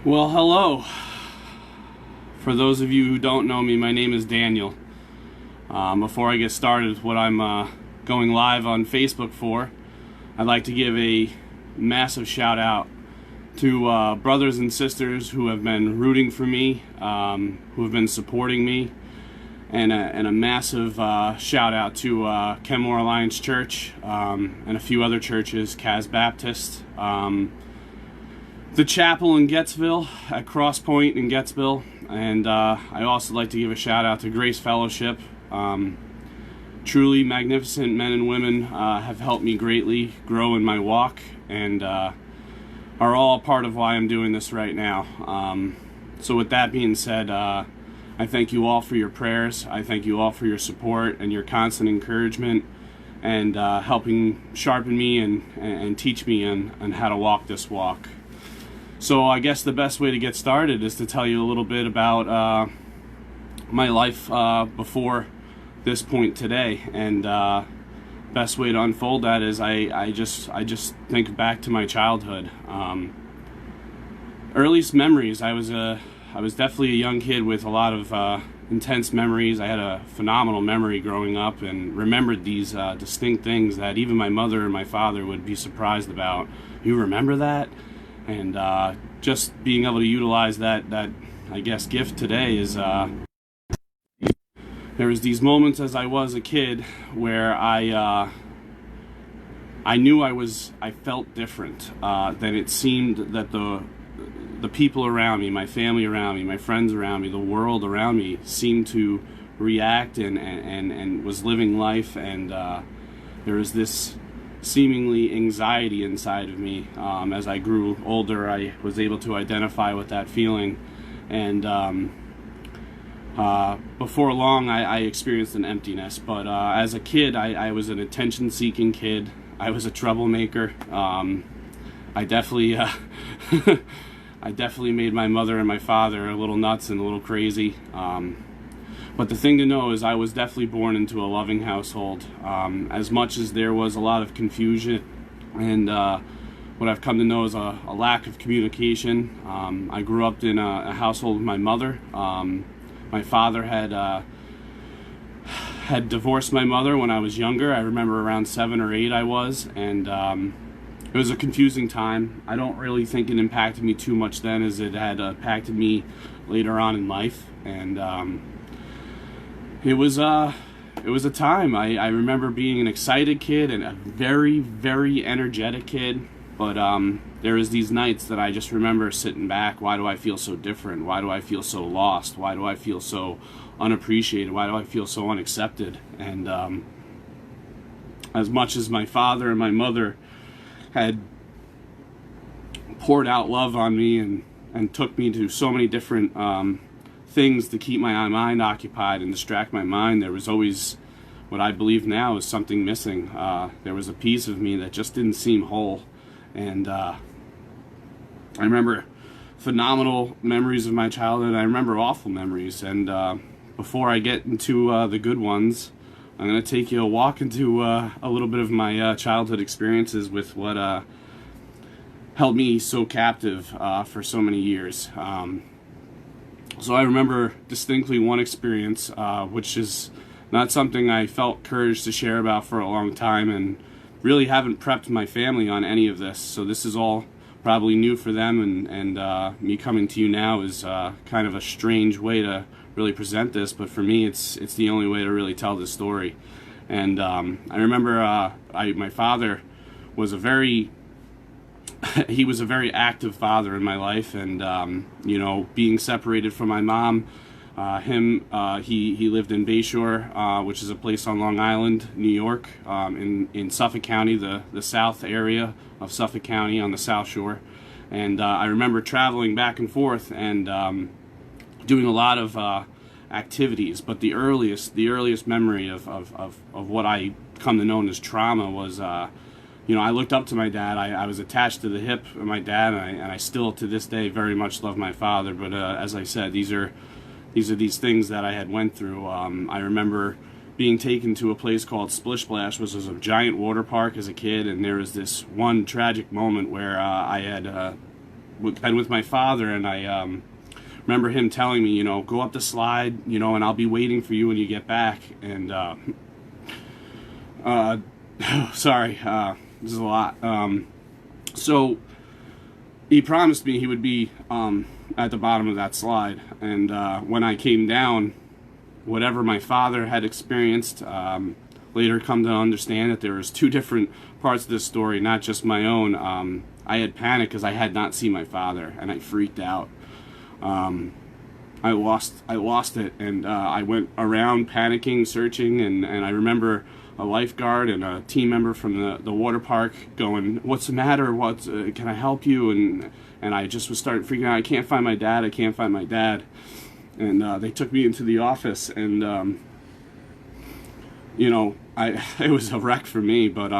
Well, hello. For those of you who don't know me, my name is Daniel. Before I get started with what I'm going live on Facebook for, I'd like to give a massive shout out to brothers and sisters who have been rooting for me, who have been supporting me, and a massive shout out to Kenmore Alliance Church and a few other churches, Cas Baptist, the chapel in Gettsville, at Cross Point in Gettsville, and I also like to give a shout out to Grace Fellowship. Truly magnificent men and women have helped me greatly grow in my walk, and are all a part of why I'm doing this right now. So with that being said, I thank you all for your prayers. I thank you all for your support and your constant encouragement, and helping sharpen me and teach me on how to walk this walk. So I guess the best way to get started is to tell you a little bit about my life before this point today, and best way to unfold that is I just think back to my childhood. Earliest memories, I was definitely a young kid with a lot of intense memories. I had a phenomenal memory growing up and remembered these distinct things that even my mother and my father would be surprised about. You remember that? And just being able to utilize that I guess gift today is there was these moments as I was a kid where I knew I felt different than it seemed that the people around me, my family around me, my friends around me, the world around me seemed to react and was living life, and there was this seemingly anxiety inside of me. As I grew older, I was able to identify with that feeling, and before long I experienced an emptiness. But as a kid, I was an attention-seeking kid. I was a troublemaker. I definitely I definitely made my mother and my father a little nuts and a little crazy. But the thing to know is I was definitely born into a loving household. As much as there was a lot of confusion and what I've come to know is a lack of communication. I grew up in a household with my mother. My father had divorced my mother when I was younger. I remember around 7 or 8 I was, and it was a confusing time. I don't really think it impacted me too much then as it had impacted me later on in life, and it was a time. I remember being an excited kid and a very, very energetic kid, but there was these nights that I just remember sitting back. Why do I feel so different? Why do I feel so lost? Why do I feel so unappreciated? Why do I feel so unaccepted? And as much as my father and my mother had poured out love on me and took me to so many different things to keep my mind occupied and distract my mind, there was always what I believe now is something missing. There was a piece of me that just didn't seem whole, and I remember phenomenal memories of my childhood. I remember awful memories, and before I get into the good ones, I'm going to take you a walk into a little bit of my childhood experiences with what held me so captive for so many years. So I remember distinctly one experience, which is not something I felt courage to share about for a long time, and really haven't prepped my family on any of this. So this is all probably new for them, and me coming to you now is kind of a strange way to really present this, but for me it's the only way to really tell this story. And I remember my father was he was a very active father in my life, and being separated from my mom, he lived in Bayshore, which is a place on Long Island, New York, in Suffolk County, the south area of Suffolk County on the South Shore. And I remember traveling back and forth and doing a lot of activities. But the earliest memory of what I come to know as trauma was I looked up to my dad. I was attached to the hip of my dad, and I still to this day very much love my father. But as I said, these are these things that I had went through. I remember being taken to a place called Splish Splash, which was a giant water park as a kid, and there was this one tragic moment where I had been with my father, and I remember him telling me, go up the slide, and I'll be waiting for you when you get back. And sorry, this is a lot. So he promised me he would be at the bottom of that slide, and when I came down, whatever my father had experienced, later come to understand that there was two different parts of this story, not just my own. I had panicked because I had not seen my father, and I freaked out. I lost it, and I went around panicking, searching, and I remember a lifeguard and a team member from the water park going, "What's the matter? Can I help you?" And I just was starting freaking out. I can't find my dad. I can't find my dad. And they took me into the office, and it was a wreck for me. But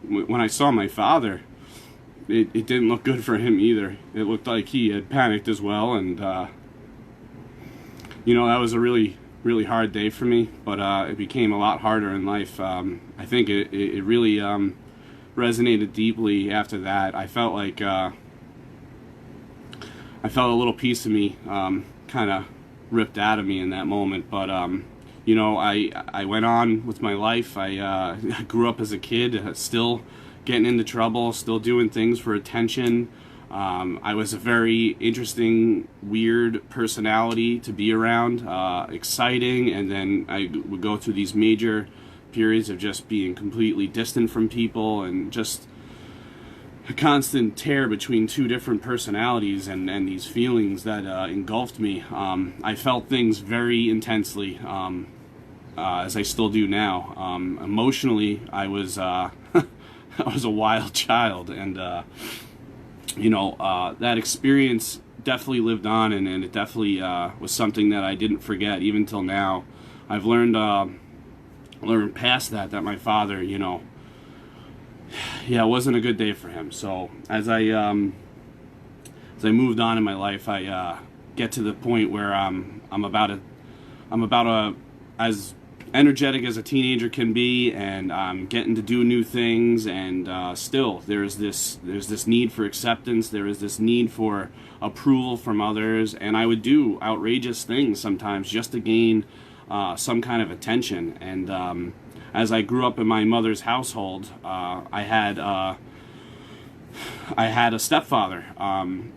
when I saw my father, it didn't look good for him either. It looked like he had panicked as well, and that was a really, really hard day for me. But it became a lot harder in life. I think it really resonated deeply after that. I felt like a little piece of me kind of ripped out of me in that moment. But I went on with my life. I grew up as a kid, still getting into trouble, still doing things for attention. I was a very interesting, weird personality to be around, exciting, and then I would go through these major periods of just being completely distant from people, and just a constant tear between two different personalities, and these feelings that engulfed me. I felt things very intensely, as I still do now. Emotionally, I was I was a wild child, and that experience definitely lived on, and it definitely was something that I didn't forget even till now. I've learned past that my father, it wasn't a good day for him. So as I moved on in my life, I get to the point where I'm about as energetic as a teenager can be, and I'm getting to do new things, and still there's this need for acceptance. There is this need for approval from others, and I would do outrageous things sometimes just to gain some kind of attention. And as I grew up in my mother's household, I had a stepfather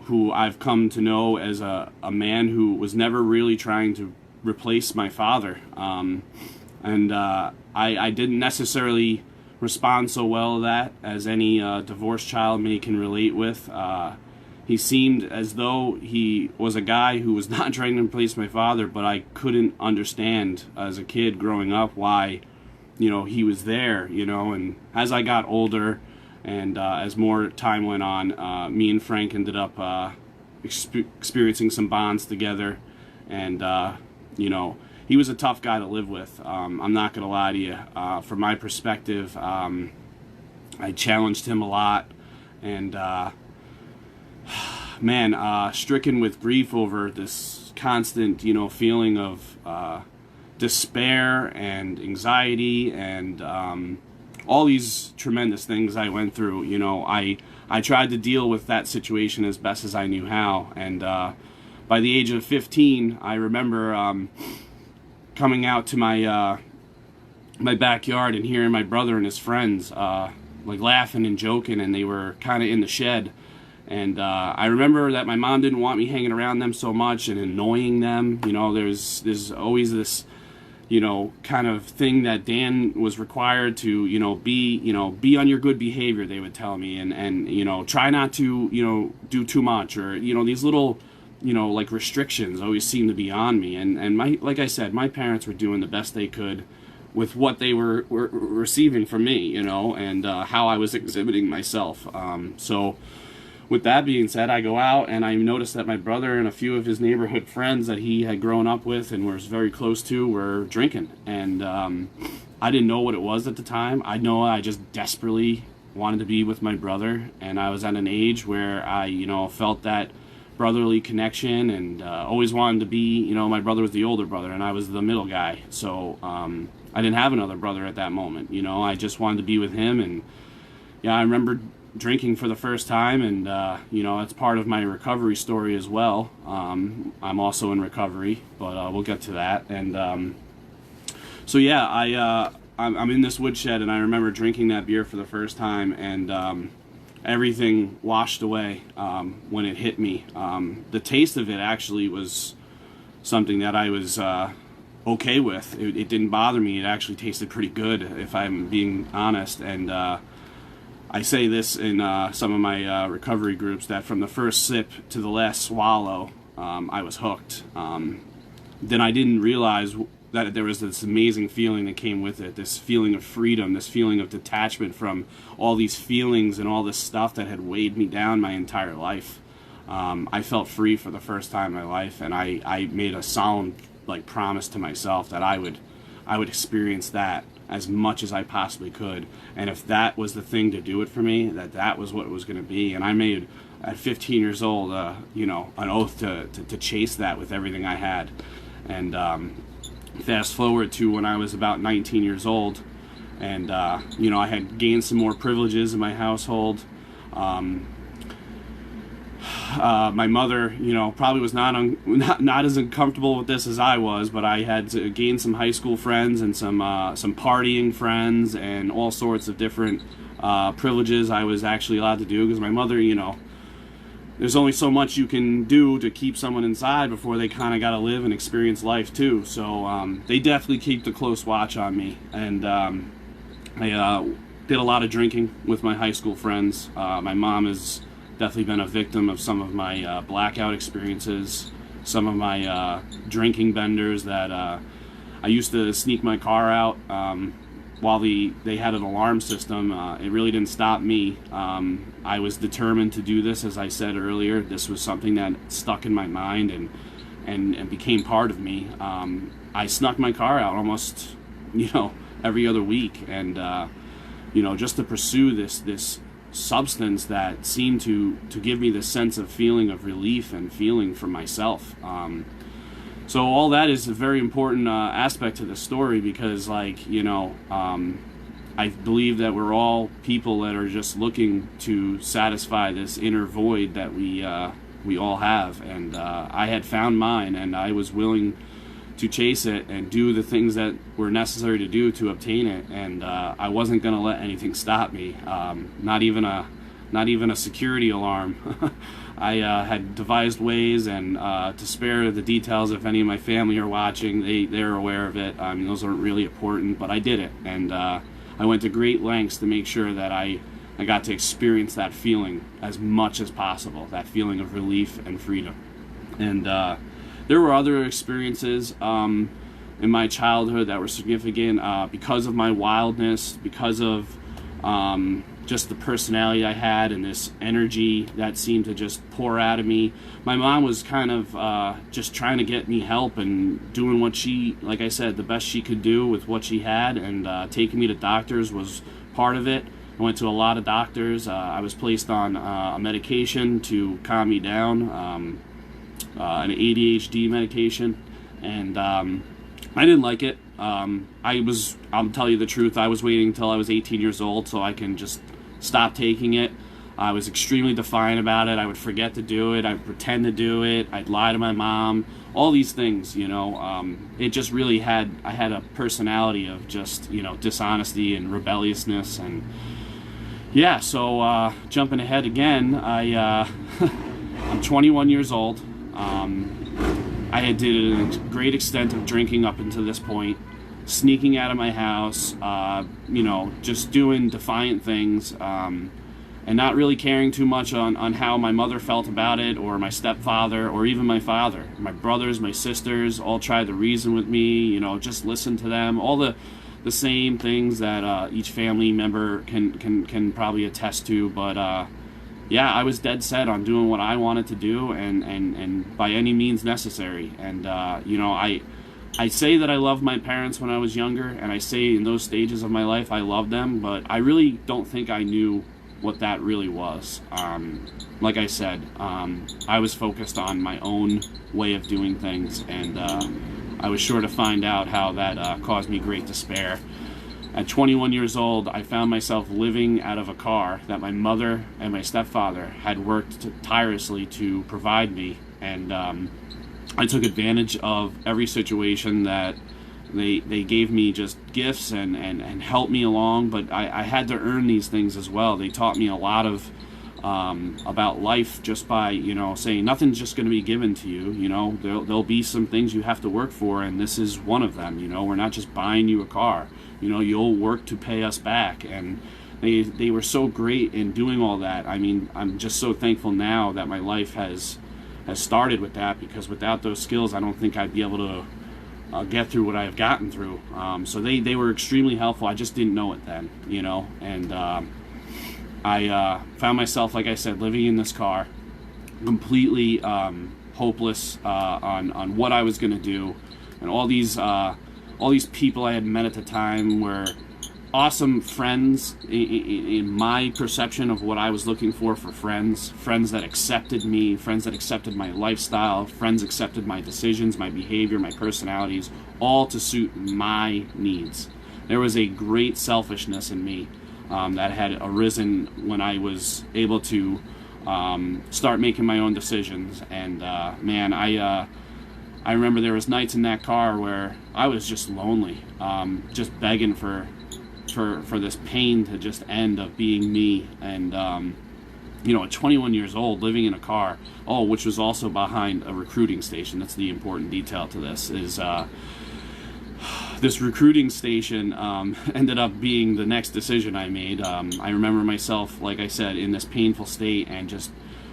who I've come to know as a man who was never really trying to replace my father. And I didn't necessarily respond so well to that as any divorced child can relate with. He seemed as though he was a guy who was not trying to replace my father, but I couldn't understand as a kid growing up why, he was there, and as I got older and as more time went on, me and Frank ended up experiencing some bonds together, and, he was a tough guy to live with. I'm not going to lie to you. From my perspective, I challenged him a lot, and stricken with grief over this constant, feeling of despair and anxiety, and all these tremendous things I went through. I tried to deal with that situation as best as I knew how, and by the age of 15, I remember coming out to my backyard and hearing my brother and his friends laughing and joking, and they were kind of in the shed. And I remember that my mom didn't want me hanging around them so much and annoying them. There's always this, kind of thing that Dan was required to, be on your good behavior, they would tell me, and try not to, do too much, or, these little, restrictions always seemed to be on me. And like I said, my parents were doing the best they could with what they were receiving from me, and how I was exhibiting myself. So with that being said, I go out and I noticed that my brother and a few of his neighborhood friends that he had grown up with and was very close to were drinking. And I didn't know what it was at the time. I know I just desperately wanted to be with my brother, and I was at an age where I, felt that brotherly connection, and always wanted to be, my brother was the older brother and I was the middle guy. So I didn't have another brother at that moment. I just wanted to be with him. And yeah, I remember drinking for the first time, and you know, that's part of my recovery story as well. I'm also in recovery, but we'll get to that. And so yeah, I'm in this woodshed, and I remember drinking that beer for the first time, and everything washed away when it hit me. The taste of it actually was something that I was okay with. It didn't bother me. It actually tasted pretty good, if I'm being honest. And I say this in some of my recovery groups, that from the first sip to the last swallow, I was hooked. Then I didn't realize that there was this amazing feeling that came with it, this feeling of freedom, this feeling of detachment from all these feelings and all this stuff that had weighed me down my entire life. I felt free for the first time in my life, and I made a solemn promise to myself that I would experience that as much as I possibly could, and if that was the thing to do it for me, that was what it was going to be. And I made, at 15 years old, you know, an oath to chase that with everything I had. And fast forward to when I was about 19 years old, and you know, I had gained some more privileges in my household. My mother, you know, probably was not as uncomfortable with this as I was, but I had to gain some high school friends and some partying friends and all sorts of different privileges I was actually allowed to do, because my mother, you know, there's only so much you can do to keep someone inside before they kind of got to live and experience life too. So they definitely keep a close watch on me, and I did a lot of drinking with my high school friends. My mom has definitely been a victim of some of my blackout experiences, some of my drinking benders that I used to sneak my car out while they had an alarm system. It really didn't stop me. I was determined to do this, as I said earlier. This was something that stuck in my mind and became part of me. I snuck my car out almost, you know, every other week, and you know, just to pursue this substance that seemed to give me this sense of feeling of relief and feeling for myself. So all that is a very important aspect to the story, because, like, you know, I believe that we're all people that are just looking to satisfy this inner void that we all have, and I had found mine, and I was willing to chase it and do the things that were necessary to do to obtain it, and I wasn't going to let anything stop me, not even a security alarm. I had devised ways, and to spare the details, if any of my family are watching, they're aware of it. I mean, those aren't really important, but I did it, and I went to great lengths to make sure that I got to experience that feeling as much as possible, that feeling of relief and freedom. And there were other experiences in my childhood that were significant because of my wildness, because of just the personality I had and this energy that seemed to just pour out of me. My mom was kind of just trying to get me help and doing what she, like I said, the best she could do with what she had, and taking me to doctors was part of it. I went to a lot of doctors. I was placed on a medication to calm me down, an ADHD medication, and I didn't like it. I'll tell you the truth, I was waiting until I was 18 years old so I can just stop taking it. I was extremely defiant about it. I would forget to do it. I would pretend to do it. I'd lie to my mom. All these things, you know. It just really I had a personality of just, you know, dishonesty and rebelliousness. And yeah, so jumping ahead again, I'm 21 years old. I had did a great extent of drinking up until this point, sneaking out of my house, you know, just doing defiant things, and not really caring too much on how my mother felt about it, or my stepfather, or even my father. My brothers, my sisters, all tried to reason with me, you know, just listen to them, all the same things that each family member can probably attest to. But yeah, I was dead set on doing what I wanted to do, and by any means necessary. And you know, I say that I loved my parents when I was younger, and I say in those stages of my life I loved them, but I really don't think I knew what that really was. Like I said, I was focused on my own way of doing things, and I was sure to find out how that caused me great despair. At 21 years old, I found myself living out of a car that my mother and my stepfather had worked tirelessly to provide me, and I took advantage of every situation that they gave me, just gifts and helped me along, but I had to earn these things as well. They taught me a lot of about life just by, saying nothing's just going to be given to you. There'll be some things you have to work for, and this is one of them. We're not just buying you a car. You'll work to pay us back. And they were so great in doing all that. I mean, I'm just so thankful now that my life has started with that, because without those skills, I don't think I'd be able to get through what I've gotten through. So they were extremely helpful. I just didn't know it then, and I found myself, like I said, living in this car, completely hopeless on what I was going to do, and all these people I had met at the time were awesome friends in my perception of what I was looking for friends that accepted me, friends that accepted my lifestyle, friends accepted my decisions, my behavior, my personalities, all to suit my needs. There was a great selfishness in me that had arisen when I was able to start making my own decisions. And man, I remember there was nights in that car where I was just lonely, just begging for this pain to just end, of being me. And at 21 years old, living in a car, which was also behind a recruiting station. That's the important detail to this, is this recruiting station ended up being the next decision I made. I remember myself, like I said, in this painful state, and just,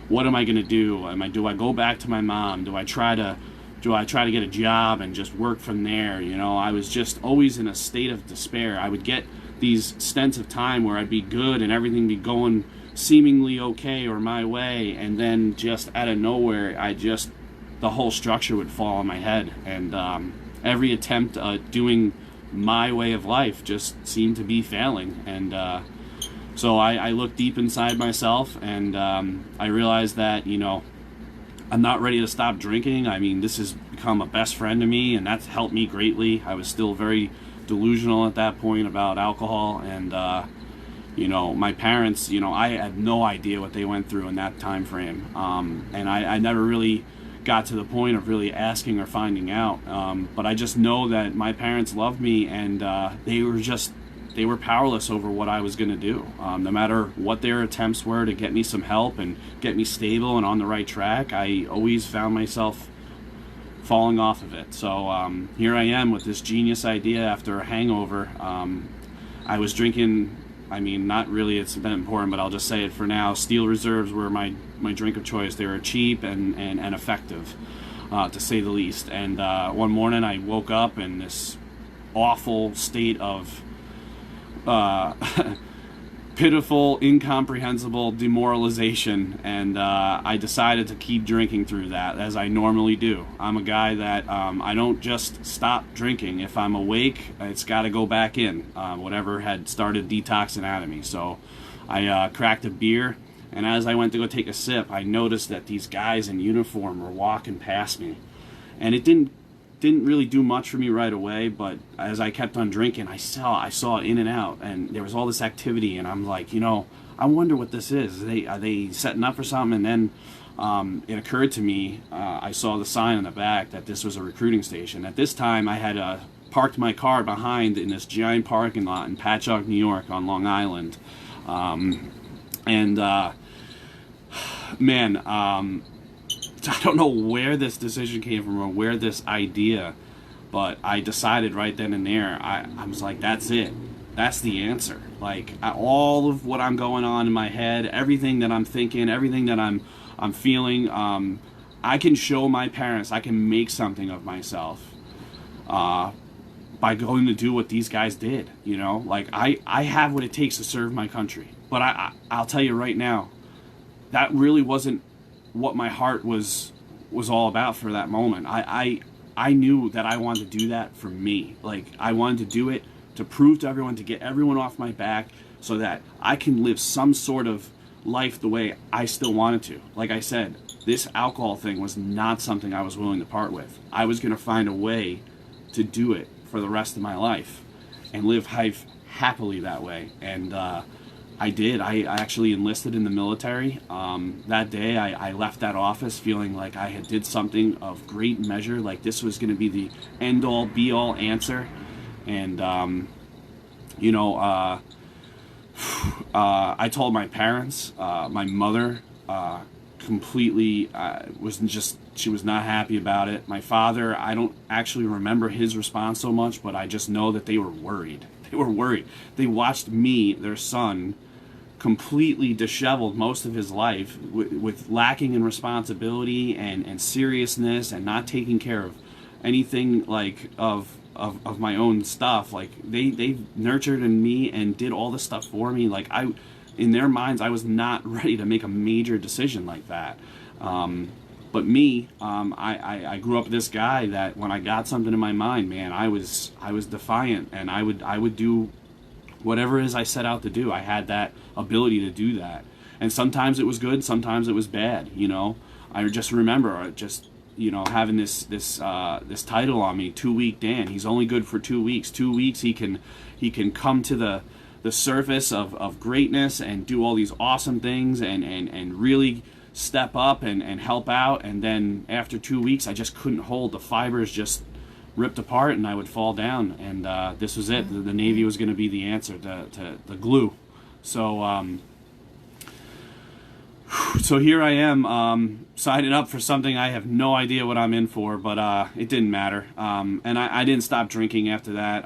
what am I going to do? Do I go back to my mom? Do I try to get a job and just work from there? I was just always in a state of despair. I would get these stints of time where I'd be good and everything be going seemingly okay or my way, and then just out of nowhere, the whole structure would fall on my head, and every attempt at doing my way of life just seemed to be failing. And so I looked deep inside myself, and I realized that I'm not ready to stop drinking. I mean, this has become a best friend to me, and that's helped me greatly. I was still very delusional at that point about alcohol, and my parents, I had no idea what they went through in that time frame, and I never really got to the point of really asking or finding out, but I just know that my parents loved me, and they were powerless over what I was going to do. No matter what their attempts were to get me some help and get me stable and on the right track, I always found myself falling off of it. So here I am with this genius idea after a hangover. I was drinking, not really, it's been important, but I'll just say it for now. Steel Reserves were my drink of choice. They were cheap and effective, to say the least. And one morning I woke up in this awful state of pitiful, incomprehensible demoralization, and I decided to keep drinking through that, as I normally do. I'm a guy that I don't just stop drinking. If I'm awake, it's got to go back in, whatever had started detoxing out of me. So I cracked a beer, and as I went to go take a sip, I noticed that these guys in uniform were walking past me, and it didn't really do much for me right away, but as I kept on drinking, I saw it in and out, and there was all this activity, and I'm like, I wonder what this is. Are they setting up for something? And then it occurred to me, I saw the sign on the back that this was a recruiting station. At this time, I had parked my car behind in this giant parking lot in Patchogue, New York, on Long Island, I don't know where this decision came from or where this idea, but I decided right then and there, I was like, that's it. That's the answer. Like, all of what I'm going on in my head, everything that I'm thinking, everything that I'm feeling, I can show my parents, I can make something of myself by going to do what these guys did, Like, I have what it takes to serve my country. But I'll tell you right now, that really wasn't what my heart was all about for that moment. I knew that I wanted to do that for me. Like, I wanted to do it to prove to everyone, to get everyone off my back, so that I can live some sort of life the way I still wanted to. Like I said, this alcohol thing was not something I was willing to part with. I was going to find a way to do it for the rest of my life and live happily that way. And I did. I actually enlisted in the military. That day, I left that office feeling like I had did something of great measure, like this was going to be the end-all, be-all answer. And, I told my parents. My mother completely she was not happy about it. My father, I don't actually remember his response so much, but I just know that they were worried. They were worried. They watched me, their son, completely disheveled most of his life with lacking in responsibility and seriousness and not taking care of anything like of my own stuff. Like they nurtured in me and did all this stuff for me. Like in their minds, I was not ready to make a major decision like that. But me, I grew up this guy that when I got something in my mind, man, I was defiant, and I would do whatever it is I set out to do. I had that ability to do that, and sometimes it was good, sometimes it was bad. I just remember having this title on me, 2 Week Dan. He's only good for 2 weeks. 2 weeks he can come to the surface of greatness and do all these awesome things and really step up and help out, and then after 2 weeks I just couldn't hold. The fibers just ripped apart and I would fall down, and this was it. The Navy was going to be the answer, to the glue. So here I am, signing up for something I have no idea what I'm in for, but it didn't matter. And I didn't stop drinking after that.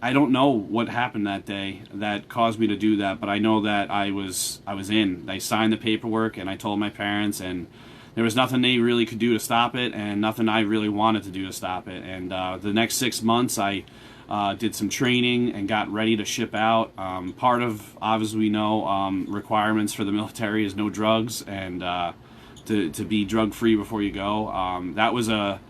I don't know what happened that day that caused me to do that, but I know that I was in. I signed the paperwork and I told my parents, and there was nothing they really could do to stop it, and nothing I really wanted to do to stop it. And the next 6 months I did some training and got ready to ship out. Part of, obviously we know, requirements for the military is no drugs, and to be drug free before you go. That was a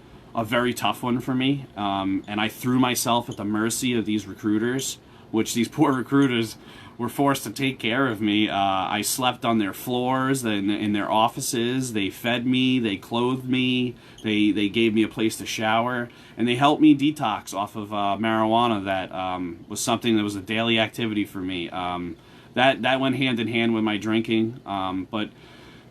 very tough one for me, and I threw myself at the mercy of these recruiters, which these poor recruiters were forced to take care of me. I slept on their floors, in their offices. They fed me, they clothed me, they gave me a place to shower, and they helped me detox off of marijuana. That was something that was a daily activity for me. That went hand in hand with my drinking. But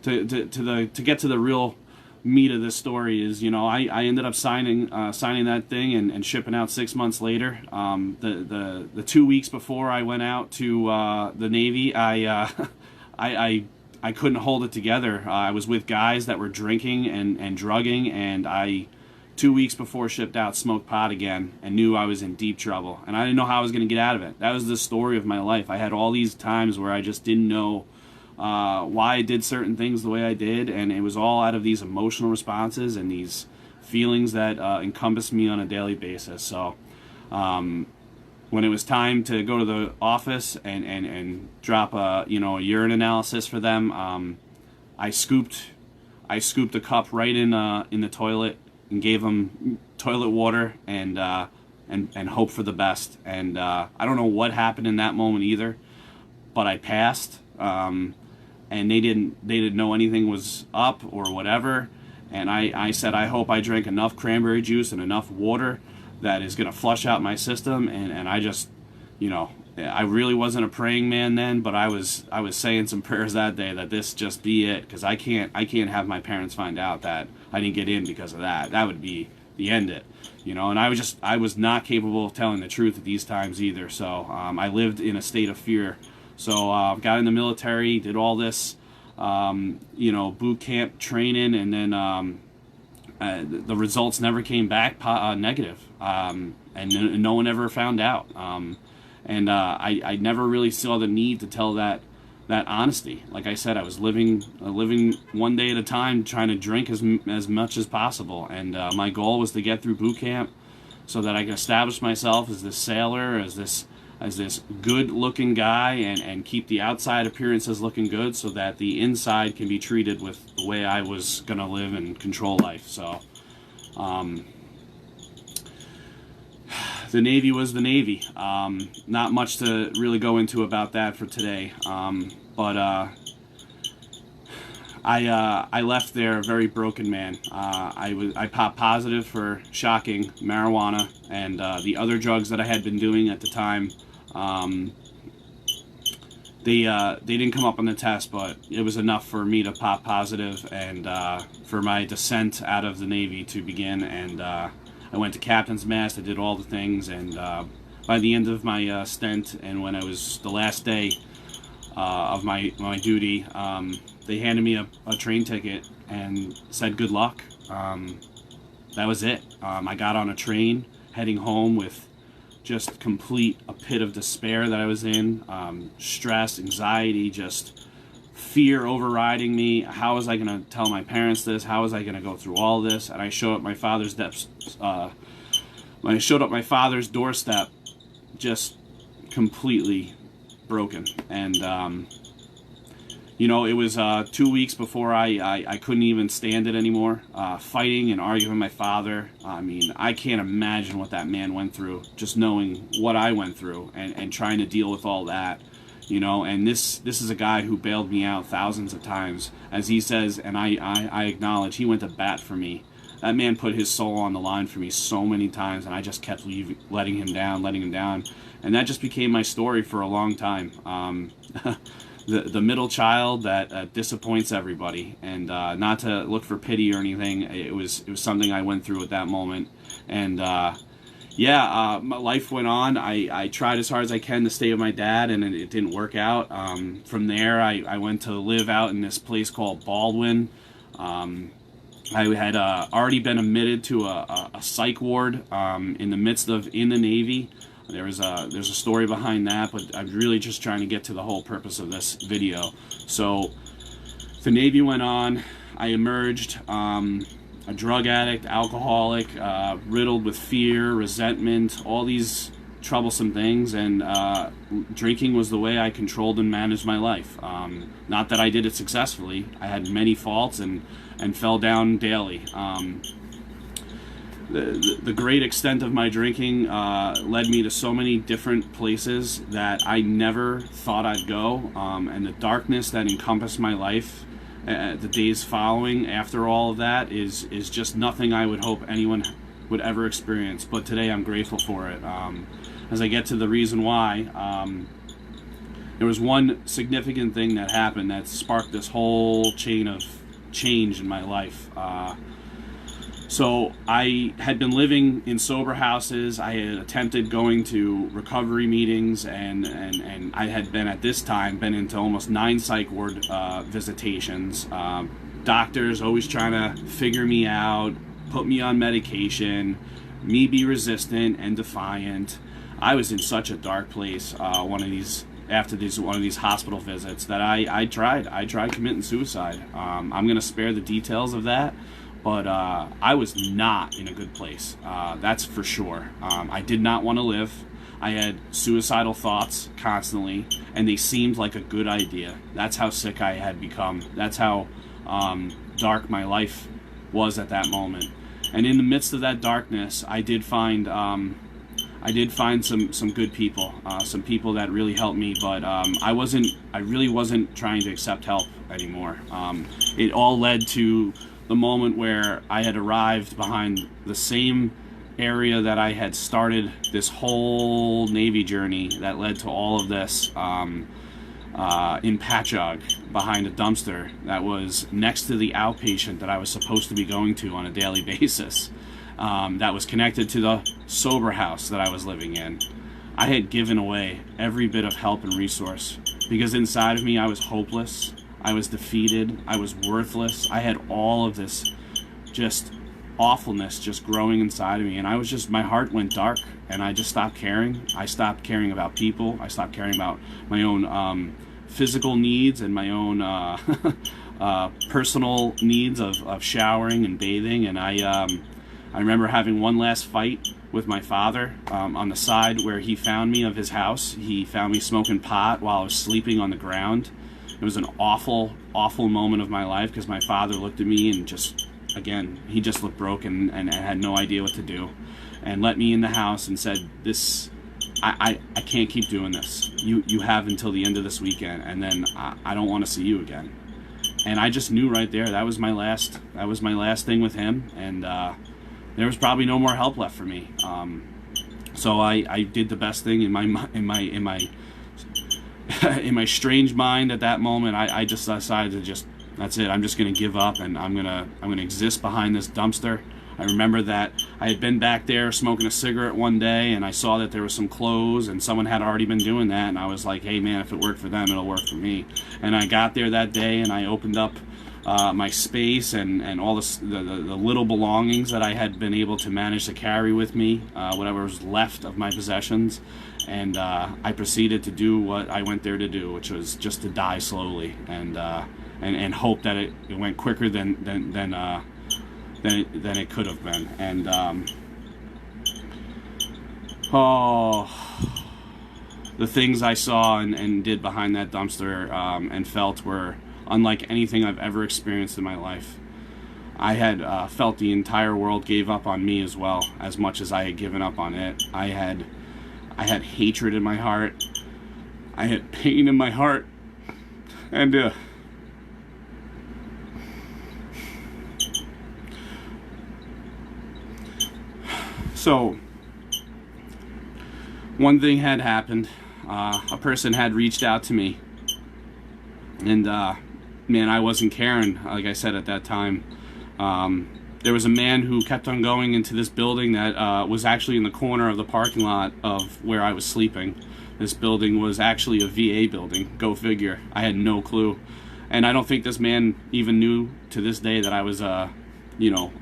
to get to the real meat of this story is, I ended up signing that thing and shipping out 6 months later. The 2 weeks before I went out to the Navy, I couldn't hold it together. I was with guys that were drinking and drugging, and I 2 weeks before shipped out smoked pot again and knew I was in deep trouble, and I didn't know how I was going to get out of it. That was the story of my life. I had all these times where I just didn't know why I did certain things the way I did, and it was all out of these emotional responses and these feelings that encompassed me on a daily basis. So when it was time to go to the office and drop a urine analysis for them, I scooped a cup right in the toilet and gave them toilet water and hope for the best. And I don't know what happened in that moment either, but I passed. And they didn't know anything was up or whatever. And I said, I hope I drank enough cranberry juice and enough water that is going to flush out my system. And I just, I really wasn't a praying man then, but I was saying some prayers that day that this just be it, because I can't have my parents find out that I didn't get in because of that. That would be the end it, And I was not capable of telling the truth at these times either. So I lived in a state of fear. So got in the military, did all this, boot camp training, and then the results never came back negative, and no one ever found out. I never really saw the need to tell that honesty. Like I said, I was living one day at a time, trying to drink as much as possible, and my goal was to get through boot camp so that I could establish myself as this sailor, as this good-looking guy, and keep the outside appearances looking good so that the inside can be treated with the way I was going to live and control life. So the Navy was the Navy. Not much to really go into about that for today. But I left there a very broken man. I popped positive for, shocking, marijuana, and the other drugs that I had been doing at the time They didn't come up on the test, but it was enough for me to pop positive and for my descent out of the Navy to begin. And I went to captain's mast. I did all the things, and by the end of my stint, and when I was the last day of my duty, they handed me a train ticket and said good luck. That was it. I got on a train heading home with just a pit of despair that I was in, stress, anxiety, just fear overriding me. How was I going to tell my parents this? How was I going to go through all this? And I showed up my father's when I showed up my father's doorstep, just completely broken. And it was 2 weeks before I couldn't even stand it anymore. Fighting and arguing with my father. I mean, I can't imagine what that man went through, just knowing what I went through and trying to deal with all that. And this is a guy who bailed me out thousands of times. As he says, and I acknowledge, he went to bat for me. That man put his soul on the line for me so many times, and I just kept letting him down. And that just became my story for a long time. The middle child that disappoints everybody, and not to look for pity or anything. It was something I went through at that moment, and my life went on. I tried as hard as I can to stay with my dad, and it didn't work out. From there, I went to live out in this place called Baldwin. I had already been admitted to a psych ward in the Navy. There's a story behind that, but I'm really just trying to get to the whole purpose of this video. So the Navy went on. I emerged a drug addict, alcoholic, riddled with fear, resentment, all these troublesome things, and drinking was the way I controlled and managed my life. Not that I did it successfully. I had many faults and fell down daily. The great extent of my drinking led me to so many different places that I never thought I'd go, and the darkness that encompassed my life the days following after all of that is just nothing I would hope anyone would ever experience. But today I'm grateful for it. As I get to the reason why, there was one significant thing that happened that sparked this whole chain of change in my life. So I had been living in sober houses. I had attempted going to recovery meetings, and I had been at this time into almost 9 psych ward visitations. Doctors always trying to figure me out, put me on medication, me be resistant and defiant. I was in such a dark place one of these hospital visits that I tried committing suicide. I'm going to spare the details of that. But I was not in a good place, that's for sure. I did not want to live. I had suicidal thoughts constantly, and they seemed like a good idea. That's how sick I had become. That's how dark my life was at that moment. And in the midst of that darkness, I did find some good people, some people that really helped me. But I really wasn't trying to accept help anymore. It all led to the moment where I had arrived behind the same area that I had started this whole Navy journey that led to all of this in Patchogue, behind a dumpster that was next to the outpatient that I was supposed to be going to on a daily basis, that was connected to the sober house that I was living in. I had given away every bit of help and resource because inside of me I was hopeless. I was defeated. I was worthless. I had all of this just awfulness just growing inside of me, and my heart went dark, and I just stopped caring. I stopped caring about people. I stopped caring about my own physical needs and my own personal needs of showering and bathing. And I remember having one last fight with my father on the side where he found me of his house. He found me smoking pot while I was sleeping on the ground. It was an awful, awful moment of my life because my father looked at me and he just looked broken and had no idea what to do, and let me in the house and said, I can't keep doing this. You have until the end of this weekend, and then I don't want to see you again. And I just knew right there that was my last thing with him, and there was probably no more help left for me. So I did the best thing in my in my strange mind at that moment. I just decided to that's it. I'm just gonna give up, and I'm gonna exist behind this dumpster. I remember that I had been back there smoking a cigarette one day, and I saw that there was some clothes, and someone had already been doing that, and I was like, hey man, if it worked for them, it'll work for me. And I got there that day, and I opened up my space and all the little belongings that I had been able to manage to carry with me, whatever was left of my possessions, and I proceeded to do what I went there to do, which was just to die slowly, and hope that it went quicker than it could have been. And the things I saw and did behind that dumpster and felt were unlike anything I've ever experienced in my life. I had felt the entire world gave up on me as well, as much as I had given up on it. I had hatred in my heart. I had pain in my heart. And so one thing had happened. A person had reached out to me, and man, I wasn't caring, like I said at that time. There was a man who kept on going into this building that was actually in the corner of the parking lot of where I was sleeping. This building was actually a VA building. Go figure. I had no clue. And I don't think this man even knew to this day that I was a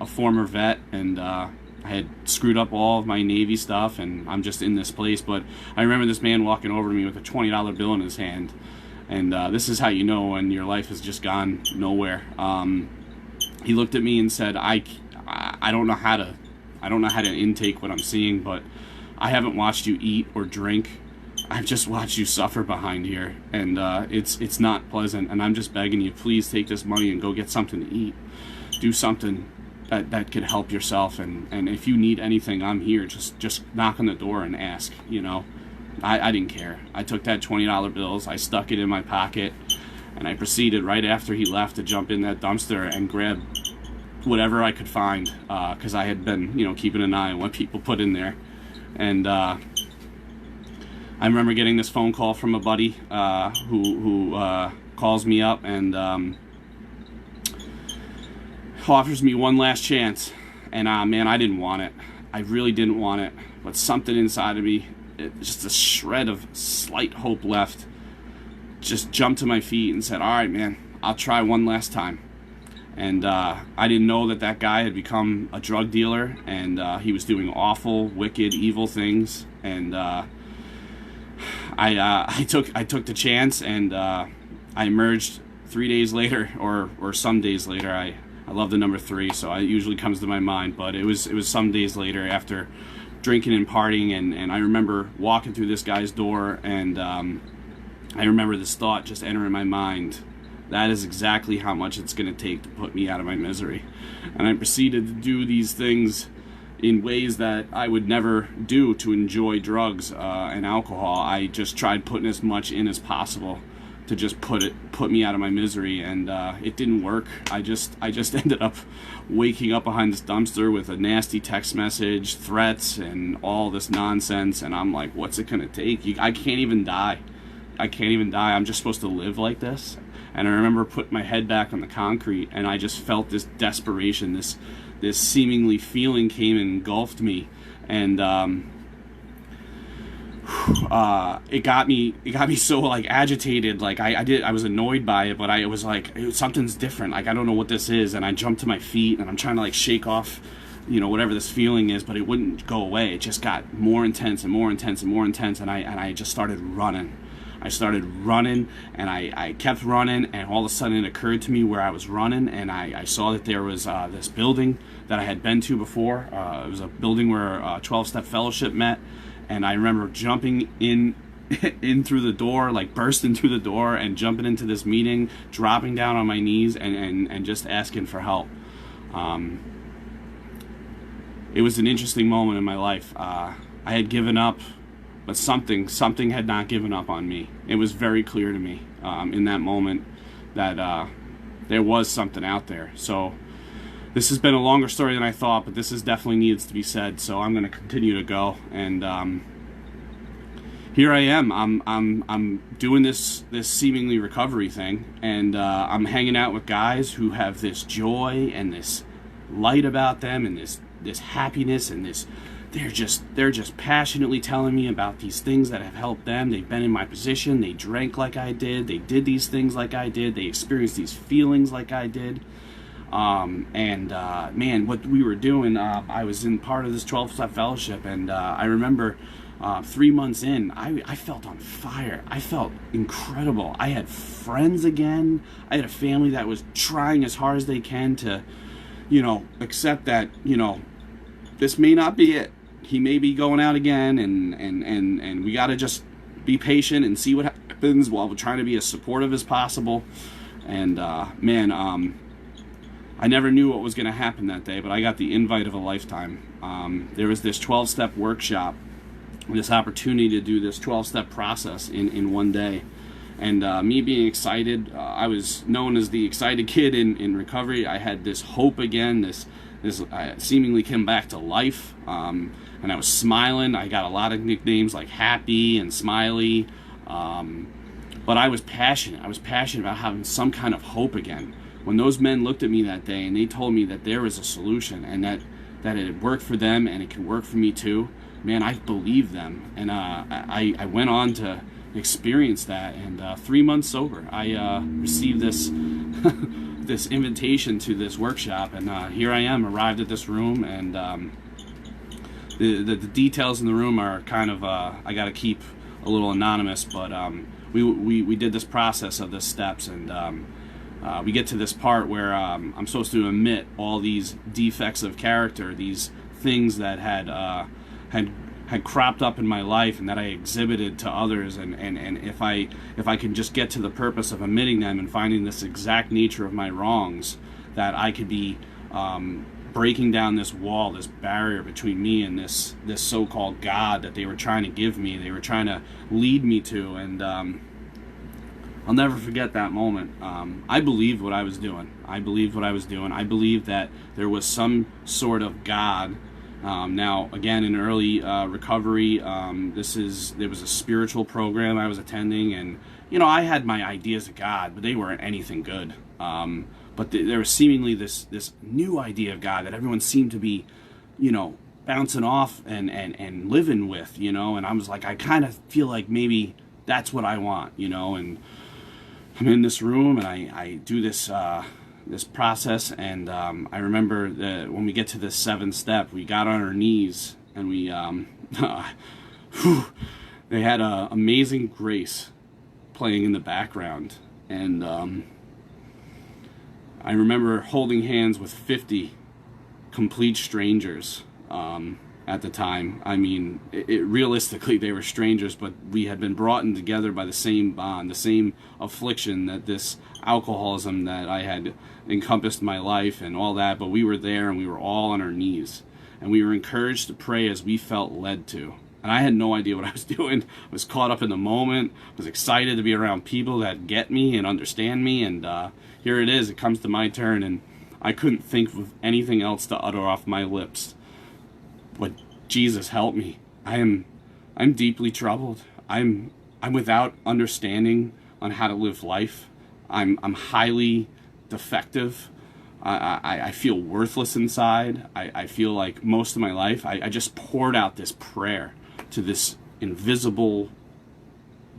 former vet, and I had screwed up all of my Navy stuff, and I'm just in this place. But I remember this man walking over to me with a $20 bill in his hand. And this is how you know when your life has just gone nowhere. He looked at me and said, I don't know how to intake what I'm seeing, but I haven't watched you eat or drink. I've just watched you suffer behind here, and it's not pleasant. And I'm just begging you, please take this money and go get something to eat. Do something that could help yourself. And if you need anything, I'm here. Just knock on the door and ask. I didn't care. I took that $20 bills, I stuck it in my pocket, and I proceeded right after he left to jump in that dumpster and grab whatever I could find, because I had been, keeping an eye on what people put in there. And I remember getting this phone call from a buddy who calls me up and offers me one last chance. And man, I didn't want it. I really didn't want it. But something inside of me, just a shred of slight hope left, just jumped to my feet and said, all right, man, I'll try one last time. And I didn't know that guy had become a drug dealer, and he was doing awful, wicked, evil things. And I took the chance, and I emerged 3 days later, or some days later. I love the number 3, so it usually comes to my mind. But it was some days later after drinking and partying, and I remember walking through this guy's door, and I remember this thought just entering my mind: that is exactly how much it's going to take to put me out of my misery. And I proceeded to do these things in ways that I would never do to enjoy drugs and alcohol. I just tried putting as much in as possible to just put me out of my misery, and it didn't work. I just ended up waking up behind this dumpster with a nasty text message, threats, and all this nonsense. And I'm like, what's it gonna take? I can't even die. I'm just supposed to live like this. And I remember putting my head back on the concrete, and I just felt this desperation, this seemingly feeling came and engulfed me, and it got me so like agitated. Like I was annoyed by it, but I was like, something's different. Like I don't know what this is. And I jumped to my feet, and I'm trying to like shake off, whatever this feeling is, but it wouldn't go away. It just got more intense and more intense and more intense. And I just started running. And I kept running, and all of a sudden it occurred to me where I was running, and I saw that there was this building that I had been to before. It was a building where 12-step fellowship met. And I remember jumping in through the door, like bursting through the door and jumping into this meeting, dropping down on my knees and just asking for help. It was an interesting moment in my life. I had given up, but something had not given up on me. It was very clear to me in that moment that there was something out there. So This has been a longer story than I thought, but this is definitely needs to be said, so I'm going to continue to go. And here I am. I'm doing this seemingly recovery thing, and I'm hanging out with guys who have this joy and this light about them, and this happiness, and this they're just passionately telling me about these things that have helped them. They've been in my position. They drank like I did. They did these things like I did. They experienced these feelings like I did. Man, what we were doing, I was in part of this 12-step fellowship, and I remember 3 months in, I felt on fire. I felt incredible. I had friends again. I had a family that was trying as hard as they can to, accept that, this may not be it. He may be going out again, and we got to just be patient and see what happens while we're trying to be as supportive as possible. And I never knew what was going to happen that day, but I got the invite of a lifetime. There was this 12-step workshop, this opportunity to do this 12-step process in one day. And me being excited, I was known as the excited kid in recovery. I had this hope again, this I seemingly came back to life, and I was smiling. I got a lot of nicknames like Happy and Smiley, but I was passionate. I was passionate about having some kind of hope again. When those men looked at me that day and they told me that there was a solution and that it had worked for them and it could work for me too, man, I believed them. And I went on to experience that. And 3 months sober, I received this this invitation to this workshop, and here I am, arrived at this room, and the details in the room are kind of I got to keep a little anonymous, but we did this process of the steps, and we get to this part where I'm supposed to admit all these defects of character, these things that had cropped up in my life and that I exhibited to others, and if I can just get to the purpose of admitting them and finding this exact nature of my wrongs, that I could be breaking down this wall, this barrier between me and this so-called God that they were trying to give me, they were trying to lead me to. And I'll never forget that moment. I believed what I was doing. I believed that there was some sort of God. Now, again, in early recovery, there was a spiritual program I was attending, and I had my ideas of God, but they weren't anything good. But there was seemingly this new idea of God that everyone seemed to be, bouncing off and living with, and I was like, I kind of feel like maybe that's what I want, and I'm in this room and I do this process, and I remember that when we get to this 7th step, we got on our knees and we they had Amazing Grace playing in the background, and I remember holding hands with 50 complete strangers at the time. I mean, realistically, they were strangers, but we had been brought in together by the same bond, the same affliction, that this alcoholism that I had encompassed my life and all that. But we were there, and we were all on our knees, and we were encouraged to pray as we felt led to. And I had no idea what I was doing. I was caught up in the moment. I was excited to be around people that get me and understand me. And here it is. It comes to my turn, and I couldn't think of anything else to utter off my lips. But Jesus, help me. I'm deeply troubled. I'm without understanding on how to live life. I'm highly defective. I feel worthless inside. I feel like most of my life I just poured out this prayer to this invisible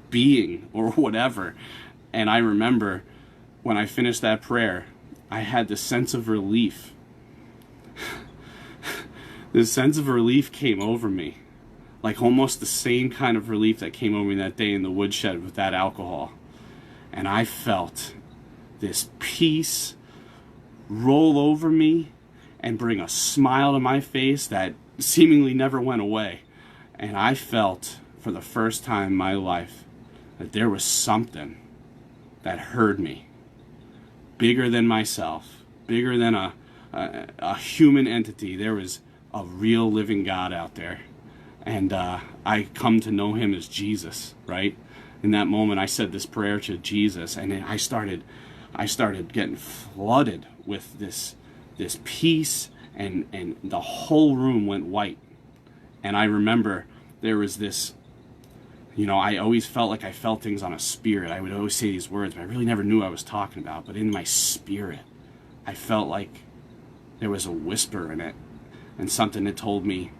being or whatever. And I remember when I finished that prayer, I had this sense of relief. This sense of relief came over me, like almost the same kind of relief that came over me that day in the woodshed with that alcohol. And I felt this peace roll over me and bring a smile to my face that seemingly never went away. And I felt, for the first time in my life, that there was something that heard me, bigger than myself, bigger than a human entity. There was a real living God out there, and I come to know him as Jesus, right? In that moment, I said this prayer to Jesus, and I started getting flooded with this this peace, and the whole room went white. And I remember there was this, I always felt like I felt things on a spirit. I would always say these words, but I really never knew what I was talking about. But in my spirit, I felt like there was a whisper in it, and something that told me,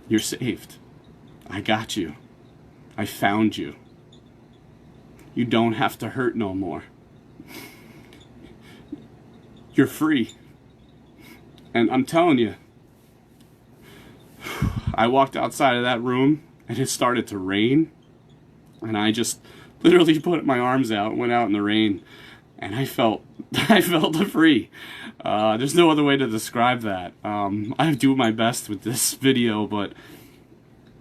you're saved. I got you. I found you. You don't have to hurt no more. You're free. And I'm telling you, I walked outside of that room and it started to rain, and I just literally put my arms out, went out in the rain, and I felt free. There's no other way to describe that. I do my best with this video, but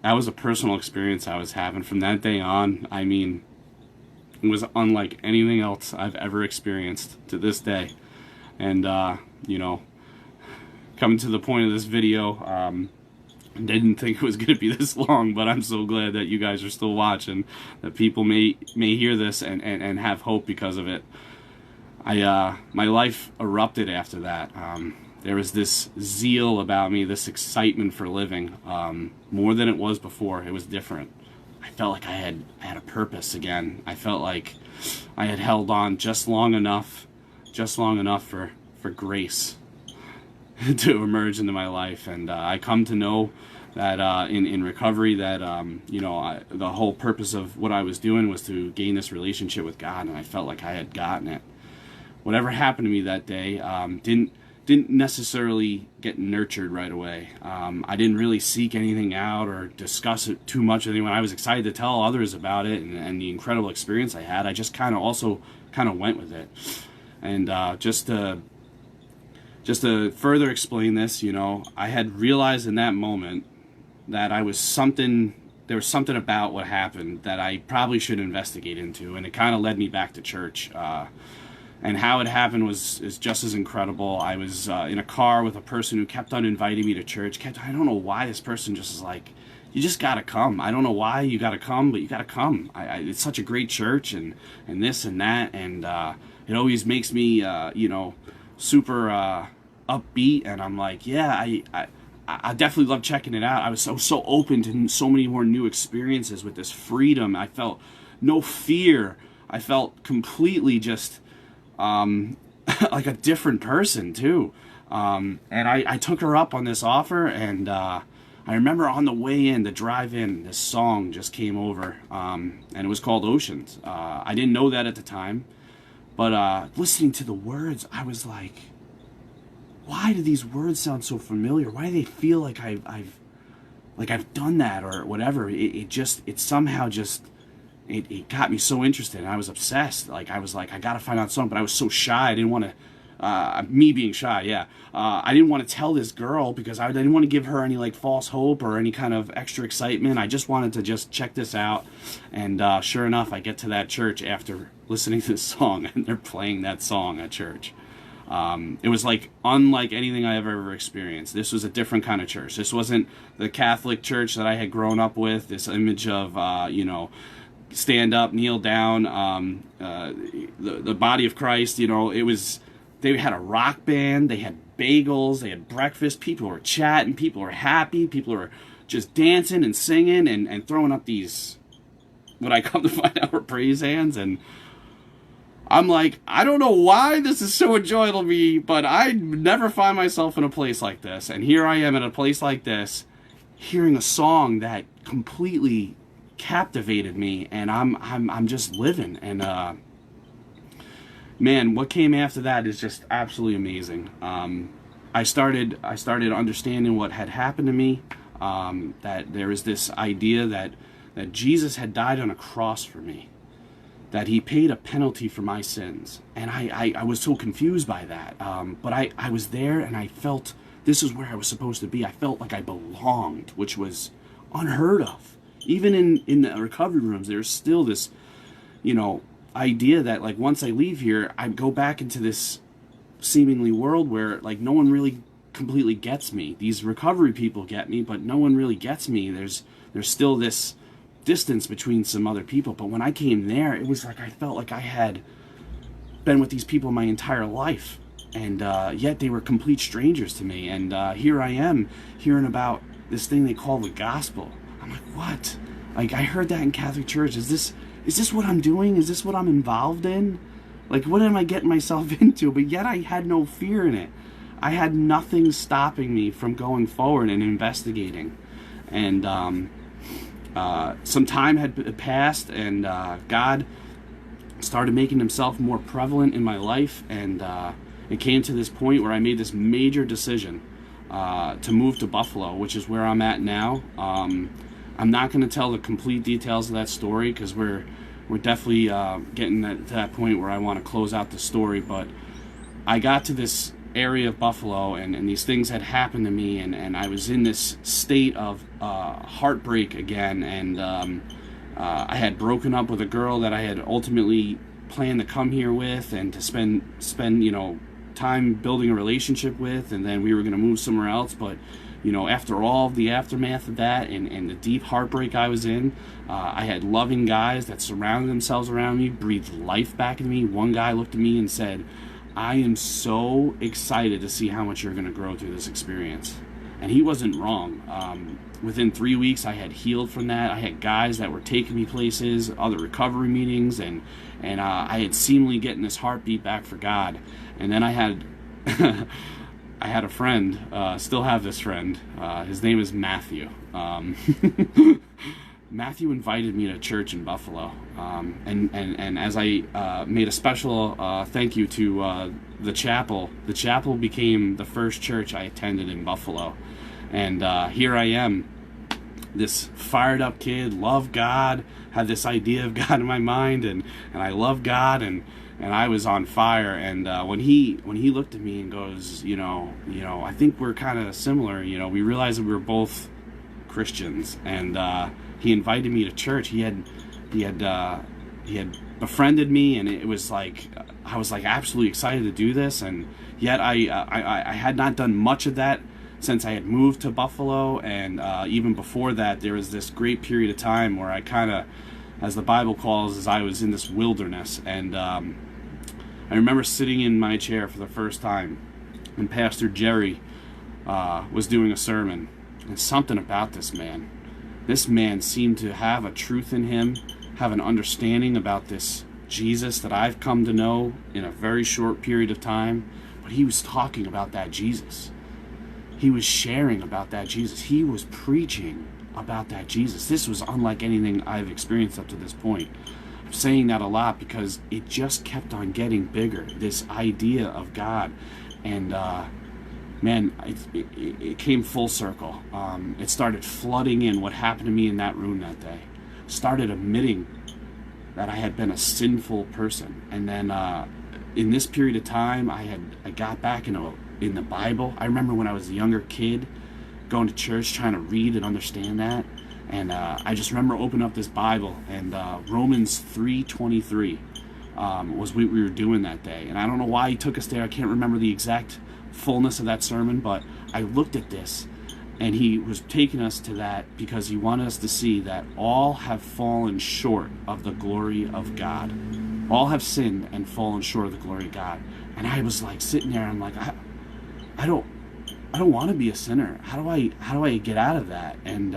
that was a personal experience I was having from that day on. I mean, it was unlike anything else I've ever experienced to this day. And, coming to the point of this video, didn't think it was going to be this long, but I'm so glad that you guys are still watching, that people may hear this and have hope because of it. My life erupted after that. There was this zeal about me, this excitement for living, more than it was before. It was different. I felt like I had a purpose again. I felt like I had held on just long enough for grace to emerge into my life. And I come to know that in recovery that the whole purpose of what I was doing was to gain this relationship with God, and I felt like I had gotten it. Whatever happened to me that day didn't necessarily get nurtured right away. I didn't really seek anything out or discuss it too much with anyone. I was excited to tell others about it and the incredible experience I had. I just kind of went with it. And just to further explain this, I had realized in that moment that there was something about what happened that I probably should investigate into, and it kind of led me back to church. And how it happened is just as incredible. I was in a car with a person who kept on inviting me to church. I don't know why this person just is like, you just gotta come. I don't know why you gotta come, but you gotta come. It's such a great church, and this and that, and it always makes me super upbeat, and I'm like, yeah, I definitely love checking it out. I was so open to so many more new experiences with this freedom. I felt no fear. I felt completely just like a different person too. And I took her up on this offer, and I remember on the way in, the drive-in, this song just came over, and it was called Oceans. I didn't know that at the time, but listening to the words, I was like, why do these words sound so familiar? Why do they feel like I've done that or whatever? It somehow it got me so interested, and I was obsessed. I was like, I gotta find out something, but I was so shy. I didn't want to, me being shy, yeah. I didn't want to tell this girl because I didn't want to give her any false hope or any kind of extra excitement. I just wanted to check this out. And sure enough, I get to that church after listening to this song, and they're playing that song at church. It was unlike anything I ever experienced. This was a different kind of church. This wasn't the Catholic church that I had grown up with, this image of, stand up, kneel down, the body of Christ. They had a rock band, they had bagels, they had breakfast, people were chatting, people were happy, people were just dancing and singing and throwing up these, what I come to find out were praise hands. And I'm like, I don't know why this is so enjoyable to me, but I never find myself in a place like this. And here I am in a place like this, hearing a song that completely captivated me, and I'm just living. And man, what came after that is just absolutely amazing. I started understanding what had happened to me, that there is this idea that Jesus had died on a cross for me, that he paid a penalty for my sins. And I was so confused by that, but I was there, and I felt this is where I was supposed to be. I felt like I belonged, which was unheard of. Even in the recovery rooms, there's still this, idea that once I leave here, I go back into this seemingly world where no one really completely gets me. These recovery people get me, but no one really gets me. There's still this distance between some other people. But when I came there, it was I felt like I had been with these people my entire life, and yet they were complete strangers to me. And here I am hearing about this thing they call the gospel. I'm like, what? Like, I heard that in Catholic Church. Is this what I'm doing? Is this what I'm involved in? Like, what am I getting myself into? But yet I had no fear in it. I had nothing stopping me from going forward and investigating. And some time had passed, and God started making himself more prevalent in my life, and it came to this point where I made this major decision to move to Buffalo, which is where I'm at now. I'm not going to tell the complete details of that story, because we're definitely getting to that point where I want to close out the story. But I got to this area of Buffalo, and these things had happened to me, and I was in this state of heartbreak again, and I had broken up with a girl that I had ultimately planned to come here with and to spend time building a relationship with, and then we were going to move somewhere else. But after all the aftermath of that and the deep heartbreak I was in, I had loving guys that surrounded themselves around me, breathed life back into me. One guy looked at me and said, "I am so excited to see how much you're going to grow through this experience." And he wasn't wrong. Within 3 weeks, I had healed from that. I had guys that were taking me places, other recovery meetings, and I had seemingly getting this heartbeat back for God. And then I had I had a friend, still have this friend. His name is Matthew. Matthew invited me to church in Buffalo, and as I made a special thank you to the chapel became the first church I attended in Buffalo. And here I am, this fired up kid, love God, had this idea of God in my mind, and I love God, and I was on fire. And when he looked at me and goes, I think we're kind of similar. We realized that we were both Christians, and he invited me to church. He had befriended me, and it was like I was like absolutely excited to do this. And yet I had not done much of that since I had moved to Buffalo, and even before that, there was this great period of time where I kind of, as the Bible calls, as I was in this wilderness. And I remember sitting in my chair for the first time, and Pastor Jerry was doing a sermon, and something about this man. This man seemed to have a truth in him, have an understanding about this Jesus that I've come to know in a very short period of time. But he was talking about that Jesus. He was sharing about that Jesus. He was preaching about that Jesus. This was unlike anything I've experienced up to this point. I'm saying that a lot because it just kept on getting bigger, this idea of God. And man, it came full circle. It started flooding in what happened to me in that room that day. Started admitting that I had been a sinful person. And then in this period of time, I got back in the Bible. I remember when I was a younger kid going to church, trying to read and understand that. And I just remember opening up this Bible, and Romans 3:23 was what we were doing that day. And I don't know why he took us there. I can't remember the exact fullness of that sermon, but I looked at this, and he was taking us to that because he wanted us to see that all have fallen short of the glory of God. All have sinned and fallen short of the glory of God. And I was like sitting there, I'm like, I don't want to be a sinner. How do I get out of that? And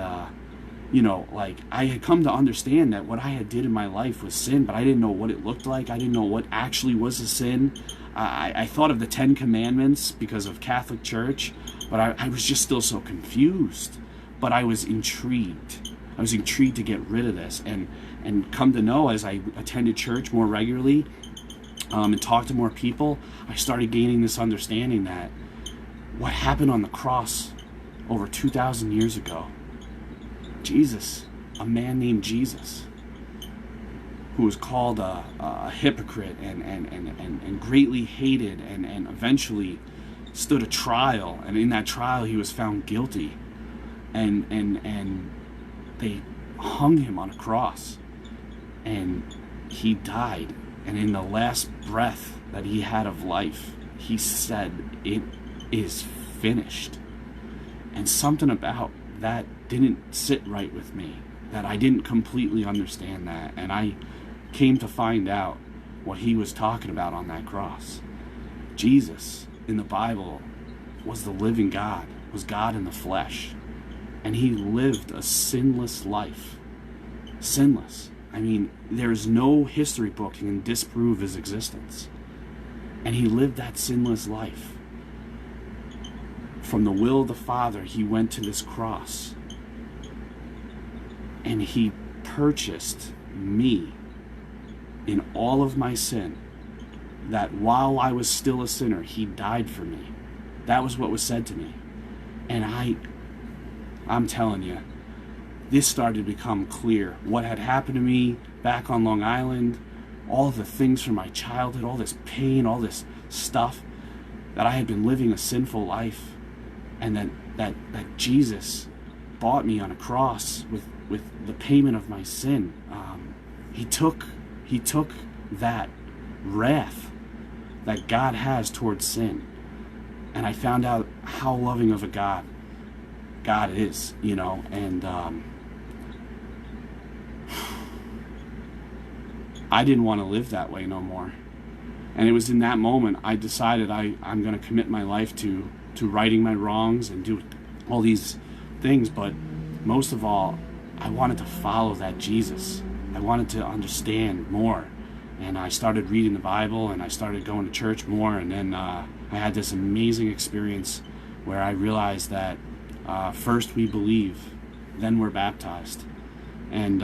like I had come to understand that what I had did in my life was sin, but I didn't know what it looked like. I didn't know what actually was a sin. I thought of the 10 Commandments because of Catholic Church, but I was just still so confused. But I was intrigued. I was intrigued to get rid of this, and come to know, as I attended church more regularly and talked to more people, I started gaining this understanding that what happened on the cross over 2,000 years ago, Jesus, a man named Jesus, who was called a hypocrite and greatly hated, and eventually stood a trial, and in that trial he was found guilty, and they hung him on a cross, and he died, and in the last breath that he had of life, he said, "It is finished." And something about that didn't sit right with me, that I didn't completely understand that, and I came to find out what he was talking about on that cross. Jesus in the Bible was the living God, was God in the flesh. And he lived a sinless life. Sinless. I mean, there's no history book that can disprove his existence. And he lived that sinless life. From the will of the Father, he went to this cross. And he purchased me in all of my sin. That while I was still a sinner, he died for me. That was what was said to me. And I'm telling you, this started to become clear. What had happened to me back on Long Island, all the things from my childhood, all this pain, all this stuff, that I had been living a sinful life, and that Jesus bought me on a cross with the payment of my sin. He took that wrath that God has towards sin, and I found out how loving of a God is, and I didn't want to live that way no more. And it was in that moment I decided I'm going to commit my life to righting my wrongs and do all these things, but most of all, I wanted to follow that Jesus. I wanted to understand more. And I started reading the Bible, and I started going to church more, and then I had this amazing experience where I realized that first we believe, then we're baptized. And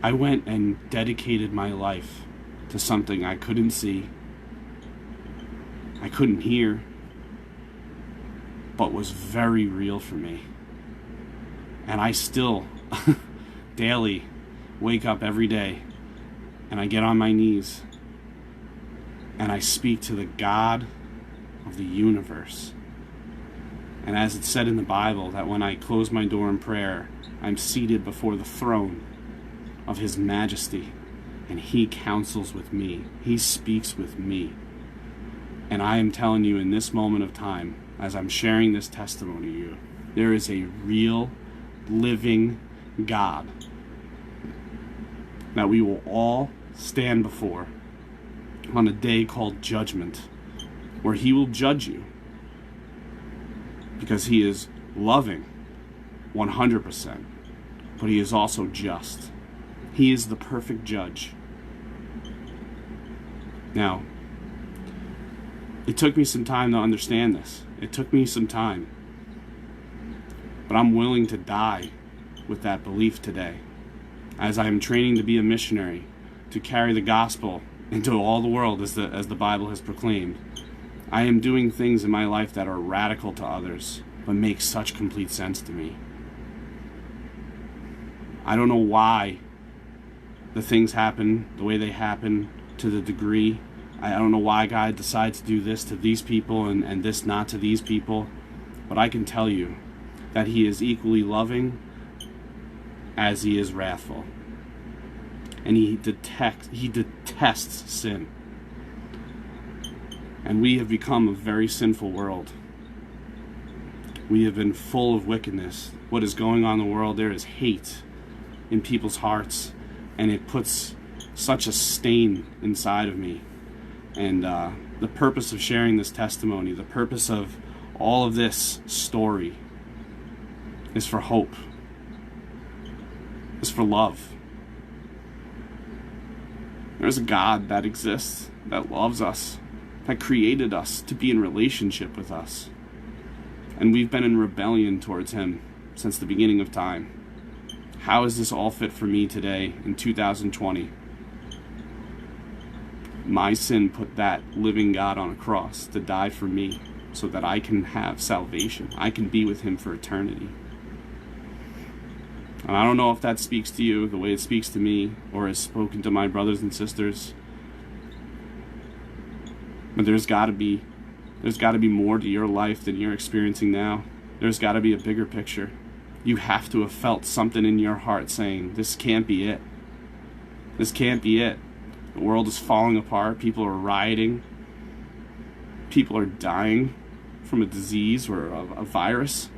I went and dedicated my life to something I couldn't see, I couldn't hear, but was very real for me. And I still daily wake up every day and I get on my knees and I speak to the God of the universe. And as it's said in the Bible, that when I close my door in prayer, I'm seated before the throne of His Majesty, and He counsels with me. He speaks with me. And I am telling you, in this moment of time, as I'm sharing this testimony to you, there is a real, living God that we will all stand before on a day called judgment, where He will judge you, because He is loving 100%, but He is also just. He is the perfect judge. Now, it took me some time to understand this. It took me some time. But I'm willing to die with that belief today, as I am training to be a missionary, to carry the gospel into all the world as the Bible has proclaimed. I am doing things in my life that are radical to others, but make such complete sense to me. I don't know why the things happen the way they happen, to the degree. I don't know why God decides to do this to these people and this not to these people. But I can tell you that He is equally loving as He is wrathful. And He detests sin. And we have become a very sinful world. We have been full of wickedness. What is going on in the world, there is hate in people's hearts. And it puts such a stain inside of me. And the purpose of sharing this testimony, the purpose of all of this story, is for hope, is for love. There's a God that exists, that loves us, that created us to be in relationship with us. And we've been in rebellion towards Him since the beginning of time. How is this all fit for me today in 2020? My sin put that living God on a cross to die for me so that I can have salvation. I can be with Him for eternity. And I don't know if that speaks to you the way it speaks to me, or has spoken to my brothers and sisters. But there's got to be more to your life than you're experiencing now. There's got to be a bigger picture. You have to have felt something in your heart saying, this can't be it. This can't be it. The world is falling apart. People are rioting. People are dying from a disease or a virus.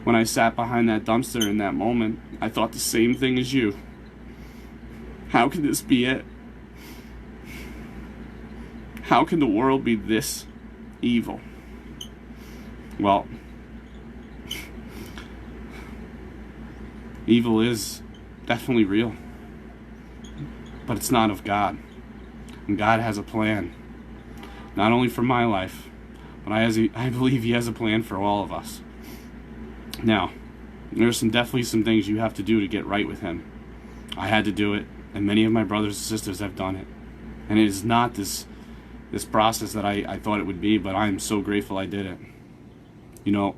When I sat behind that dumpster in that moment, I thought the same thing as you. How can this be it? How can the world be this evil? Well, evil is definitely real, but it's not of God. And God has a plan, not only for my life, but I believe He has a plan for all of us. Now, there's definitely some things you have to do to get right with Him. I had to do it, and many of my brothers and sisters have done it. And it is not this process that I thought it would be, but I am so grateful I did it. You know,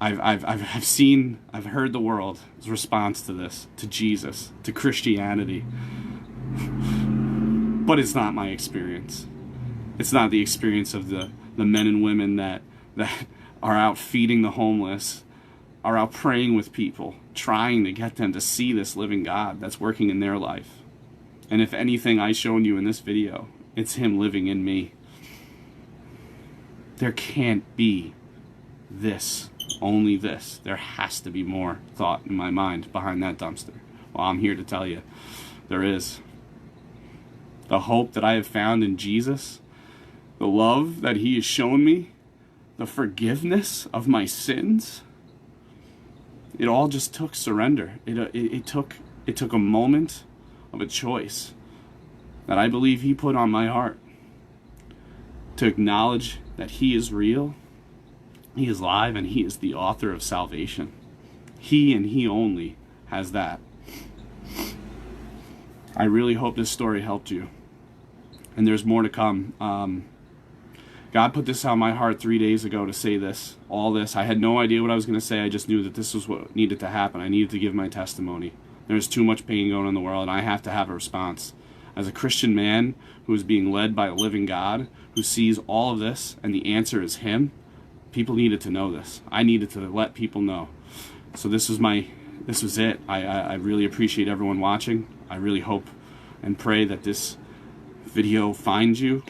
I've heard the world's response to this, to Jesus, to Christianity. But it's not my experience. It's not the experience of the men and women that are out feeding the homeless, are out praying with people, trying to get them to see this living God that's working in their life. And if anything I've shown you in this video, it's Him living in me. There can't be this, only this. There has to be more thought in my mind behind that dumpster. Well, I'm here to tell you, there is. The hope that I have found in Jesus, the love that He has shown me, the forgiveness of my sins, it all just took surrender. It took a moment of a choice that I believe He put on my heart to acknowledge that He is real, He is alive, and He is the author of salvation. He and He only has that. I really hope this story helped you. And there's more to come. God put this on my heart 3 days ago to say this, all this. I had no idea what I was going to say. I just knew that this was what needed to happen. I needed to give my testimony. There's too much pain going on in the world, and I have to have a response. As a Christian man who is being led by a living God, who sees all of this, and the answer is Him, people needed to know this. I needed to let people know. So this was it. I really appreciate everyone watching. I really hope and pray that this video finds you.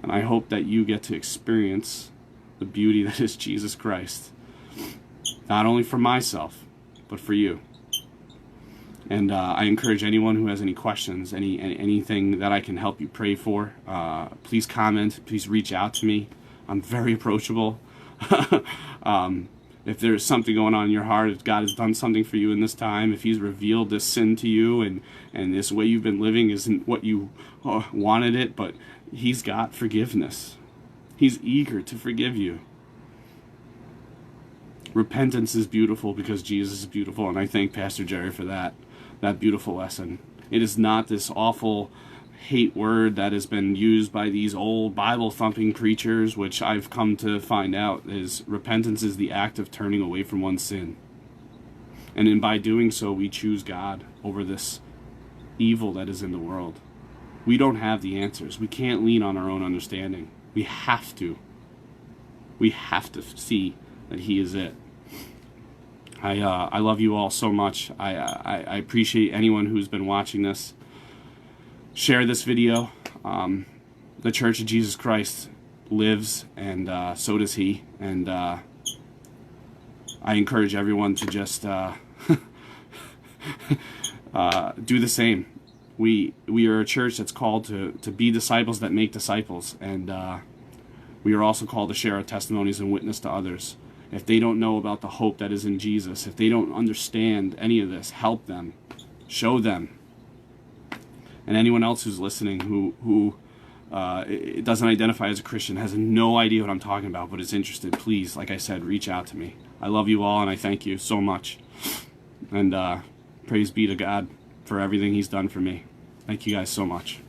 And I hope that you get to experience the beauty that is Jesus Christ. Not only for myself, but for you. And I encourage anyone who has any questions, anything that I can help you pray for, please comment, please reach out to me. I'm very approachable. If there's something going on in your heart, if God has done something for you in this time, if He's revealed this sin to you and this way you've been living isn't what you wanted it, but He's got forgiveness. He's eager to forgive you. Repentance is beautiful because Jesus is beautiful, and I thank Pastor Jerry for that beautiful lesson. It is not this awful hate word that has been used by these old Bible-thumping preachers, which I've come to find out is repentance is the act of turning away from one's sin. And by doing so, we choose God over this evil that is in the world. We don't have the answers. We can't lean on our own understanding. We have to. We have to see that He is it. I love you all so much. I appreciate anyone who's been watching this. Share this video. The Church of Jesus Christ lives, and so does He. And I encourage everyone to just do the same. We are a church that's called to be disciples that make disciples, and we are also called to share our testimonies and witness to others. If they don't know about the hope that is in Jesus, if they don't understand any of this, help them, show them. And anyone else who's listening who doesn't identify as a Christian, has no idea what I'm talking about, but is interested, please, like I said, reach out to me. I love you all, and I thank you so much. And praise be to God for everything He's done for me. Thank you guys so much.